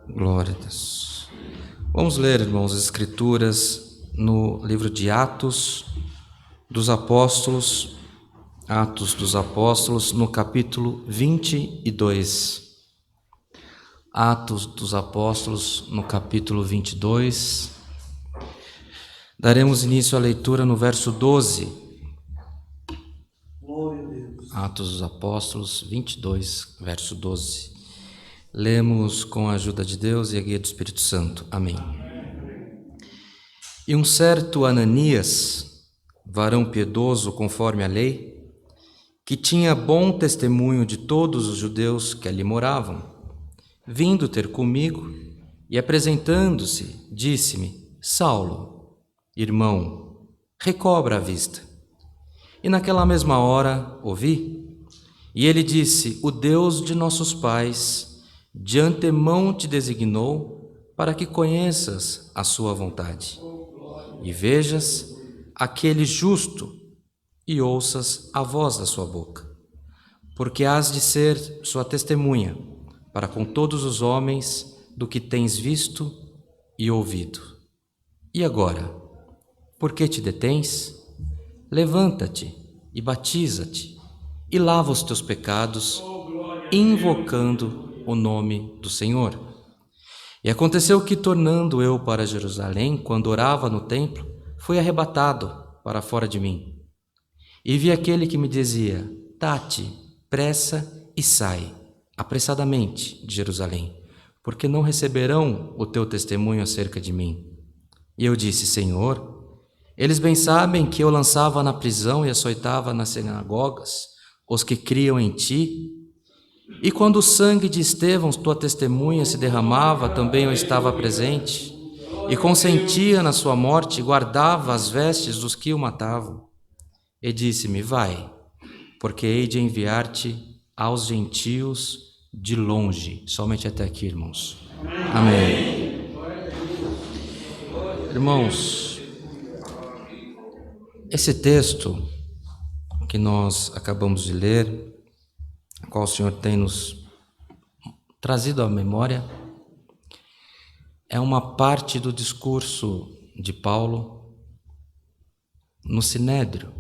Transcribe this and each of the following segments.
Glória a Deus. Vamos ler, irmãos, as Escrituras no livro de Atos dos Apóstolos, no capítulo 22. Atos dos Apóstolos, no capítulo 22. Daremos início à leitura no verso 12. Glória a Deus. Atos dos Apóstolos, 22, verso 12. Lemos com a ajuda de Deus e a guia do Espírito Santo. Amém. E um certo Ananias, varão piedoso conforme a lei, que tinha bom testemunho de todos os judeus que ali moravam, vindo ter comigo e apresentando-se, disse-me: Saulo, irmão, recobra a vista. E naquela mesma hora ouvi, e ele disse: O Deus de nossos pais de antemão te designou para que conheças a sua vontade e vejas aquele justo e ouças a voz da sua boca, porque hás de ser sua testemunha para com todos os homens do que tens visto e ouvido. E agora, por que te detens? Levanta-te e batiza-te e lava os teus pecados, invocando o nome do Senhor. E aconteceu que, tornando eu para Jerusalém, quando orava no templo, fui arrebatado para fora de mim. E vi aquele que me dizia: Dá-te pressa e sai apressadamente de Jerusalém, porque não receberão o teu testemunho acerca de mim. E eu disse: Senhor, eles bem sabem que eu lançava na prisão e açoitava nas sinagogas os que criam em ti. E quando o sangue de Estevão, tua testemunha, se derramava, também eu estava presente, e consentia na sua morte, e guardava as vestes dos que o matavam. E disse-me: Vai, porque hei de enviar-te aos gentios de longe. Somente até aqui, irmãos. Amém. Irmãos, esse texto que nós acabamos de ler, qual o Senhor tem nos trazido à memória, é uma parte do discurso de Paulo no Sinédrio.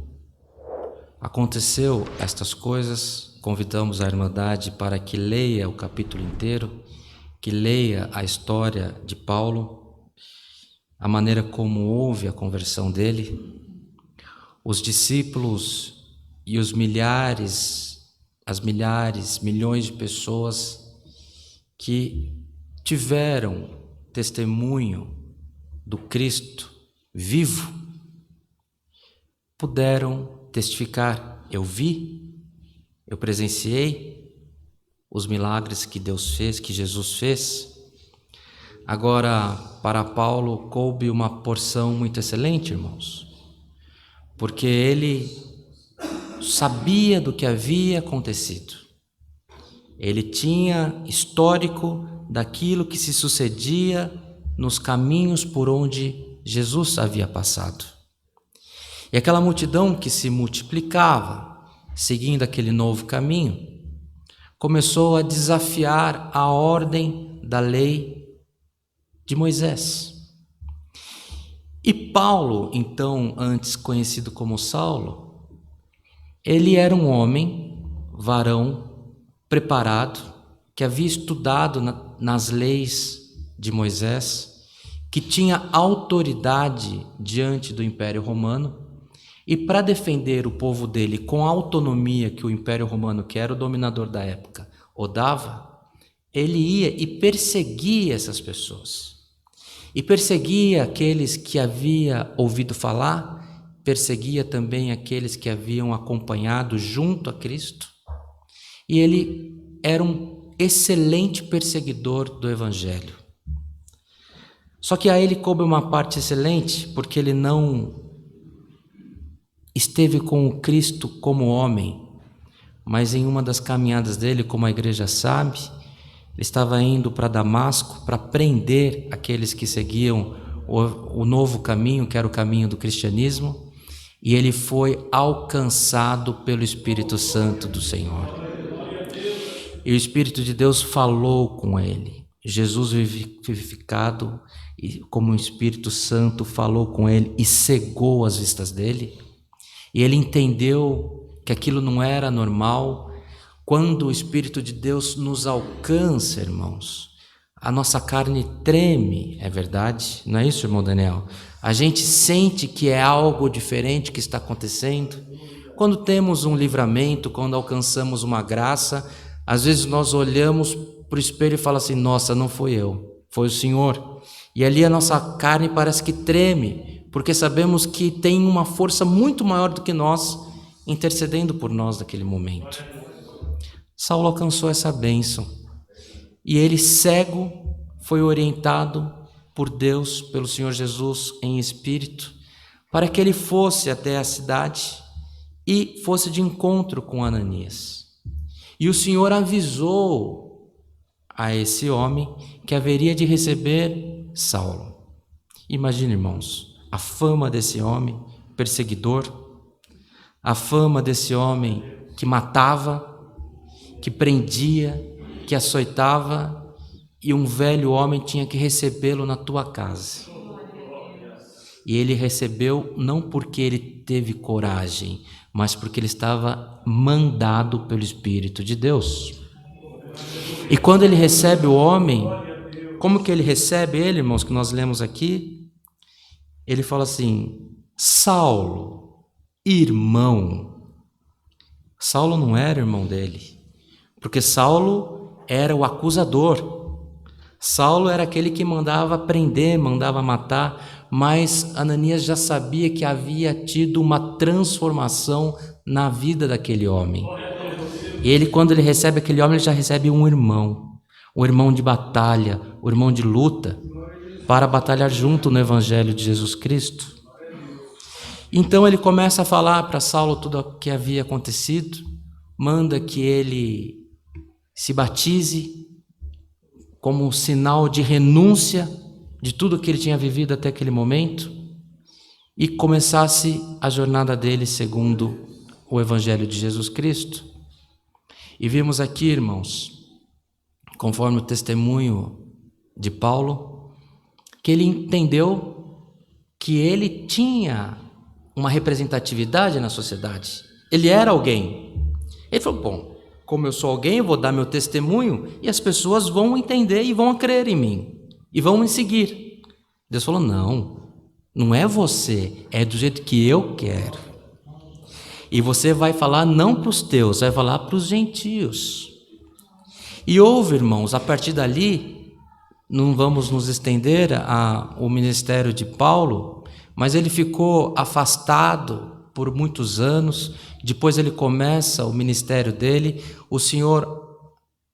Aconteceu estas coisas, convidamos a Irmandade para que leia o capítulo inteiro, que leia a história de Paulo, a maneira como houve a conversão dele, os discípulos e os milhares, milhões de pessoas que tiveram testemunho do Cristo vivo, puderam testificar: eu vi, eu presenciei os milagres que Deus fez, que Jesus fez. Agora, para Paulo coube uma porção muito excelente, irmãos, porque ele sabia do que havia acontecido. Ele tinha histórico daquilo que se sucedia nos caminhos por onde Jesus havia passado. E aquela multidão que se multiplicava, seguindo aquele novo caminho, começou a desafiar a ordem da lei de Moisés. E Paulo, então, antes conhecido como Saulo, ele era um homem, varão, preparado, que havia estudado nas leis de Moisés, que tinha autoridade diante do Império Romano, e para defender o povo dele com a autonomia que o Império Romano, que era o dominador da época, o dava, ele ia e perseguia essas pessoas. E perseguia aqueles que havia ouvido falar, perseguia também aqueles que haviam acompanhado junto a Cristo, e ele era um excelente perseguidor do Evangelho. Só que a ele coube uma parte excelente, porque ele não esteve com o Cristo como homem, mas em uma das caminhadas dele, como a igreja sabe, ele estava indo para Damasco para prender aqueles que seguiam o novo caminho, que era o caminho do cristianismo, e ele foi alcançado pelo Espírito Santo do Senhor. E o Espírito de Deus falou com ele Jesus vivificado, e como o Espírito Santo falou com ele e cegou as vistas dele, e ele entendeu que aquilo não era normal. Quando o Espírito de Deus nos alcança, irmãos, a nossa carne treme, é verdade? Não é isso, irmão Daniel? A gente sente que é algo diferente que está acontecendo. Quando temos um livramento, quando alcançamos uma graça, às vezes nós olhamos para o espelho e falamos assim, nossa, não foi eu, foi o Senhor. E ali a nossa carne parece que treme, porque sabemos que tem uma força muito maior do que nós, intercedendo por nós naquele momento. Saulo alcançou essa bênção, e ele, cego, foi orientado por Deus, pelo Senhor Jesus em espírito, para que ele fosse até a cidade e fosse de encontro com Ananias. E o Senhor avisou a esse homem que haveria de receber Saulo. Imagine, irmãos, a fama desse homem perseguidor, a fama desse homem que matava, que prendia, que açoitava, e um velho homem tinha que recebê-lo na tua casa. E ele recebeu não porque ele teve coragem, mas porque ele estava mandado pelo Espírito de Deus. E quando ele recebe o homem, como que ele recebe ele, irmãos, que nós lemos aqui? Ele fala assim, Saulo, irmão. Saulo não era irmão dele, porque Saulo era o acusador. Saulo era aquele que mandava prender, mandava matar, mas Ananias já sabia que havia tido uma transformação na vida daquele homem. E ele, quando ele recebe aquele homem, ele já recebe um irmão de batalha, um irmão de luta, para batalhar junto no Evangelho de Jesus Cristo. Então ele começa a falar para Saulo tudo o que havia acontecido, manda que ele se batize, como um sinal de renúncia de tudo que ele tinha vivido até aquele momento, e começasse a jornada dele segundo o Evangelho de Jesus Cristo. E vimos aqui, irmãos, conforme o testemunho de Paulo, que ele entendeu que ele tinha uma representatividade na sociedade. Ele era alguém. Ele falou, bom, como eu sou alguém, eu vou dar meu testemunho e as pessoas vão entender e vão crer em mim e vão me seguir. Deus falou, não é você, é do jeito que eu quero. E você vai falar não para os teus, vai falar para os gentios. E houve, irmãos, a partir dali, não vamos nos estender ao ministério de Paulo, mas ele ficou afastado por muitos anos. Depois ele começa o ministério dele. O Senhor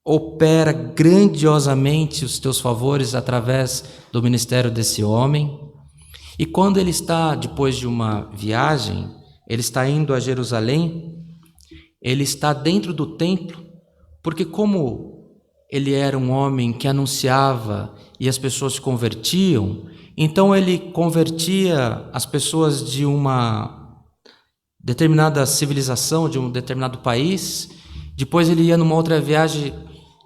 opera grandiosamente os teus favores através do ministério desse homem. E quando ele está, depois de uma viagem, ele está indo a Jerusalém, ele está dentro do templo, porque como ele era um homem que anunciava e as pessoas se convertiam, então ele convertia as pessoas de uma determinada civilização, de um determinado país. Depois ele ia numa outra viagem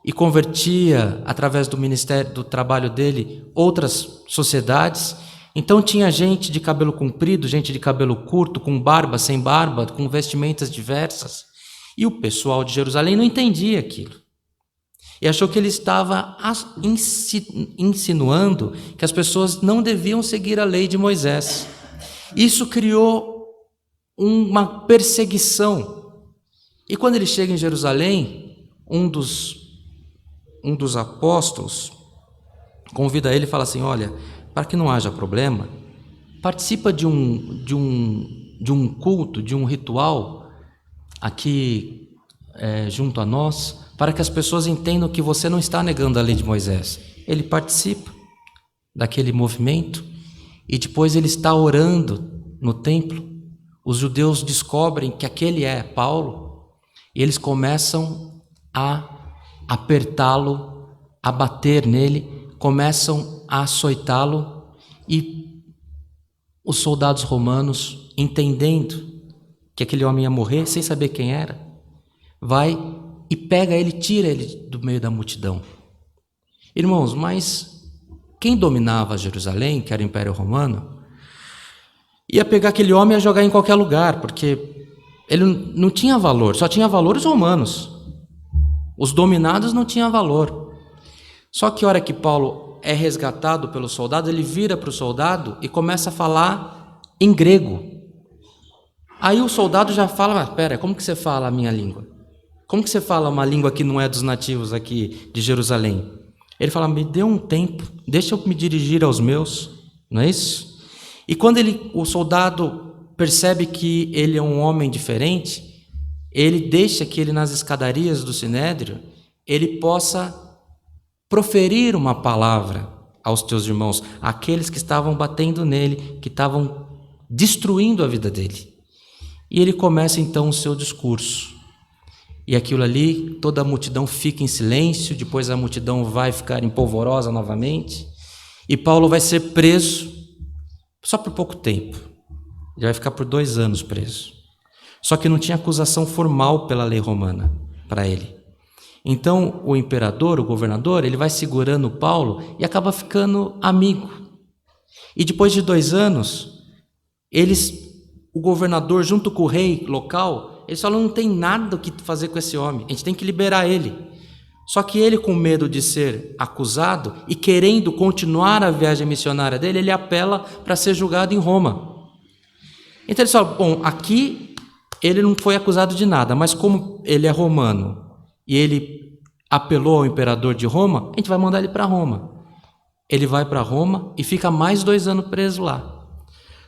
e convertia, através do ministério, do trabalho dele, outras sociedades. Então tinha gente de cabelo comprido, gente de cabelo curto, com barba, sem barba, com vestimentas diversas. E o pessoal de Jerusalém não entendia aquilo. E achou que ele estava insinuando que as pessoas não deviam seguir a lei de Moisés. Isso criou uma perseguição. E quando ele chega em Jerusalém, um dos apóstolos convida ele e fala assim, olha, para que não haja problema, participa de um culto, de um ritual aqui junto a nós, para que as pessoas entendam que você não está negando a lei de Moisés. Ele participa daquele movimento e depois ele está orando no templo. Os judeus descobrem que aquele é Paulo e eles começam a apertá-lo, a bater nele, começam a açoitá-lo, e os soldados romanos, entendendo que aquele homem ia morrer, sem saber quem era, vai e pega ele, tira ele do meio da multidão. Irmãos, mas quem dominava Jerusalém, que era o Império Romano, ia pegar aquele homem e ia jogar em qualquer lugar, porque ele não tinha valor, só tinha valor os romanos. Os dominados não tinham valor. Só que a hora que Paulo é resgatado pelo soldado, ele vira para o soldado e começa a falar em grego. Aí o soldado já fala, mas pera, como que você fala a minha língua? Como que você fala uma língua que não é dos nativos aqui de Jerusalém? Ele fala, me dê um tempo, deixa eu me dirigir aos meus, não é isso? E quando o soldado percebe que ele é um homem diferente, ele deixa que ele nas escadarias do Sinédrio, ele possa proferir uma palavra aos teus irmãos, aqueles que estavam batendo nele, que estavam destruindo a vida dele. E ele começa então o seu discurso. E aquilo ali, toda a multidão fica em silêncio, depois a multidão vai ficar empolvorosa novamente, e Paulo vai ser preso só por pouco tempo. Ele vai ficar por 2 anos preso. Só que não tinha acusação formal pela lei romana para ele. Então o imperador, o governador, ele vai segurando Paulo e acaba ficando amigo. E depois de 2 anos, o governador junto com o rei local, eles falam, não tem nada o que fazer com esse homem, a gente tem que liberar ele. Só que ele, com medo de ser acusado e querendo continuar a viagem missionária dele, ele apela para ser julgado em Roma. Então ele fala, bom, aqui ele não foi acusado de nada, mas como ele é romano e ele apelou ao imperador de Roma, a gente vai mandar ele para Roma. Ele vai para Roma e fica mais 2 anos preso lá.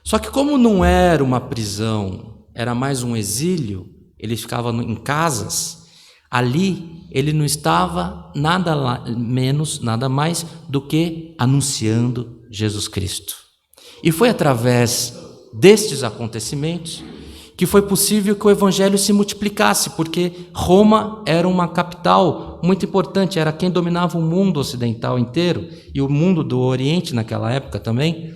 Só que como não era uma prisão, era mais um exílio, ele ficava em casas, ali ele não estava nada menos, nada mais do que anunciando Jesus Cristo. E foi através destes acontecimentos que foi possível que o evangelho se multiplicasse, porque Roma era uma capital muito importante, era quem dominava o mundo ocidental inteiro e o mundo do Oriente naquela época também.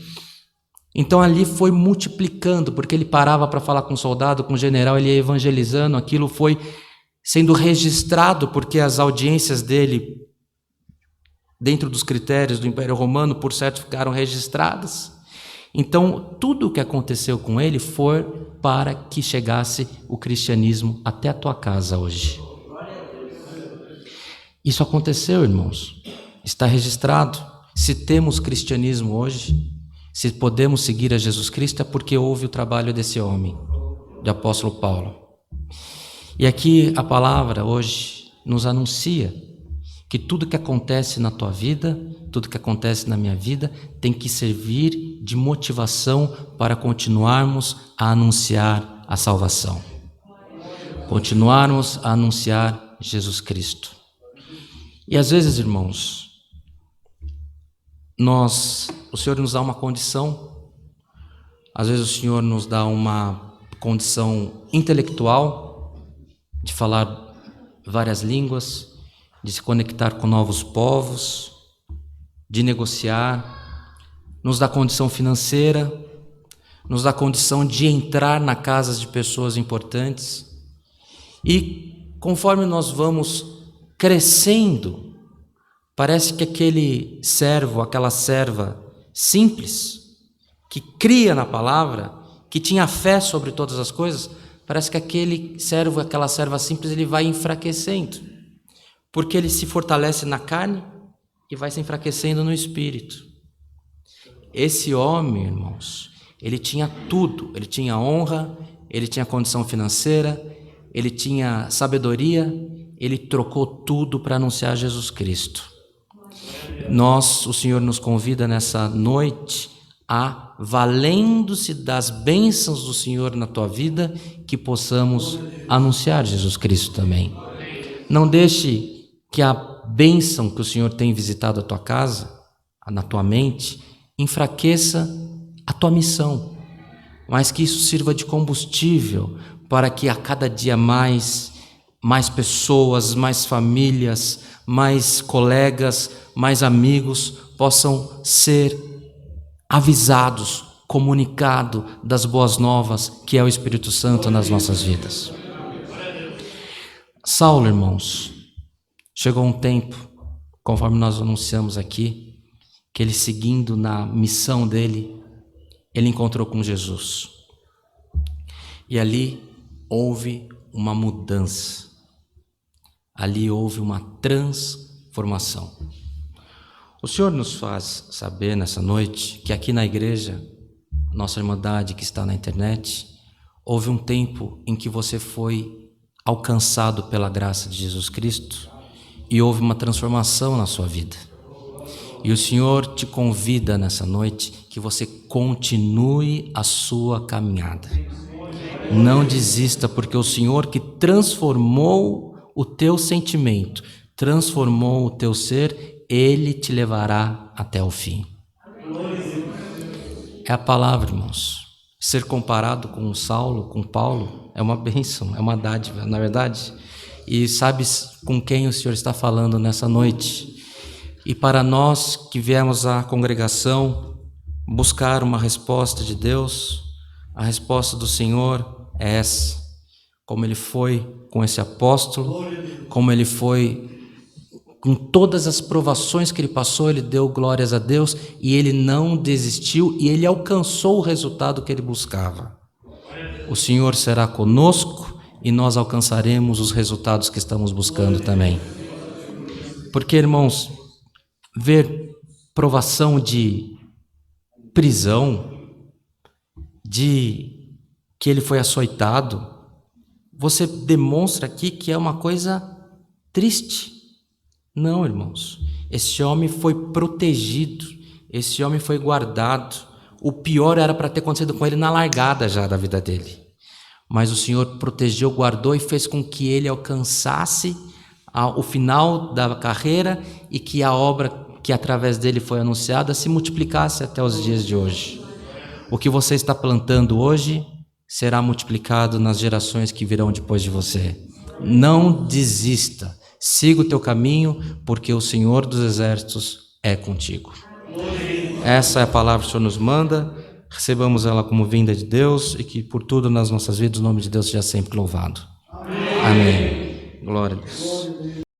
Então ali foi multiplicando, porque ele parava para falar com um soldado, com um general, ele ia evangelizando, aquilo foi sendo registrado, porque as audiências dele, dentro dos critérios do Império Romano, por certo, ficaram registradas. Então, tudo o que aconteceu com ele foi para que chegasse o cristianismo até a tua casa hoje. Isso aconteceu, irmãos. Está registrado. Se temos cristianismo hoje, se podemos seguir a Jesus Cristo, é porque houve o trabalho desse homem, do apóstolo Paulo. E aqui a palavra hoje nos anuncia que tudo que acontece na tua vida, tudo que acontece na minha vida, tem que servir de motivação para continuarmos a anunciar a salvação. Continuarmos a anunciar Jesus Cristo. E às vezes, irmãos, o Senhor nos dá uma condição, às vezes o Senhor nos dá uma condição intelectual, de falar várias línguas, de se conectar com novos povos, de negociar, nos dá condição financeira, nos dá condição de entrar na casa de pessoas importantes. E conforme nós vamos crescendo, parece que aquele servo, aquela serva simples, que cria na palavra, que tinha fé sobre todas as coisas, parece que aquele servo, aquela serva simples, ele vai enfraquecendo, porque ele se fortalece na carne e vai se enfraquecendo no espírito. Esse homem, irmãos, ele tinha tudo, ele tinha honra, ele tinha condição financeira, ele tinha sabedoria, ele trocou tudo para anunciar Jesus Cristo. O Senhor nos convida nessa noite a, valendo-se das bênçãos do Senhor na tua vida, que possamos anunciar Jesus Cristo também. Não deixe que a bênção que o Senhor tem visitado a tua casa, na tua mente, enfraqueça a tua missão, mas que isso sirva de combustível para que a cada dia mais pessoas, mais famílias, mais colegas, mais amigos possam ser avisados, comunicado das boas novas que é o Espírito Santo nas nossas vidas. Saulo, irmãos, chegou um tempo, conforme nós anunciamos aqui, que ele, seguindo na missão dele, ele encontrou com Jesus. E ali houve uma mudança. Ali houve uma transformação. O Senhor nos faz saber nessa noite que aqui na igreja, nossa Irmandade que está na internet, houve um tempo em que você foi alcançado pela graça de Jesus Cristo e houve uma transformação na sua vida. E o Senhor te convida nessa noite que você continue a sua caminhada. Não desista, porque o Senhor que transformou o teu sentimento, transformou o teu ser, Ele te levará até o fim. É a palavra, irmãos. Ser comparado com Saulo, com Paulo, é uma bênção, é uma dádiva, na verdade. E sabes com quem o Senhor está falando nessa noite? E para nós que viemos à congregação buscar uma resposta de Deus, a resposta do Senhor é essa. Como Ele foi com esse apóstolo, como Ele foi com todas as provações que ele passou, ele deu glórias a Deus e ele não desistiu e ele alcançou o resultado que ele buscava. O Senhor será conosco e nós alcançaremos os resultados que estamos buscando também. Porque, irmãos, ver provação de prisão, de que ele foi açoitado, você demonstra aqui que é uma coisa triste. Não, irmãos, esse homem foi protegido, esse homem foi guardado. O pior era para ter acontecido com ele na largada já da vida dele. Mas o Senhor protegeu, guardou e fez com que ele alcançasse o final da carreira e que a obra que através dele foi anunciada se multiplicasse até os dias de hoje. O que você está plantando hoje será multiplicado nas gerações que virão depois de você. Não desista. Siga o teu caminho, porque o Senhor dos Exércitos é contigo. Essa é a palavra que o Senhor nos manda. Recebamos ela como vinda de Deus e que por tudo nas nossas vidas o nome de Deus seja sempre louvado. Amém. Glória a Deus.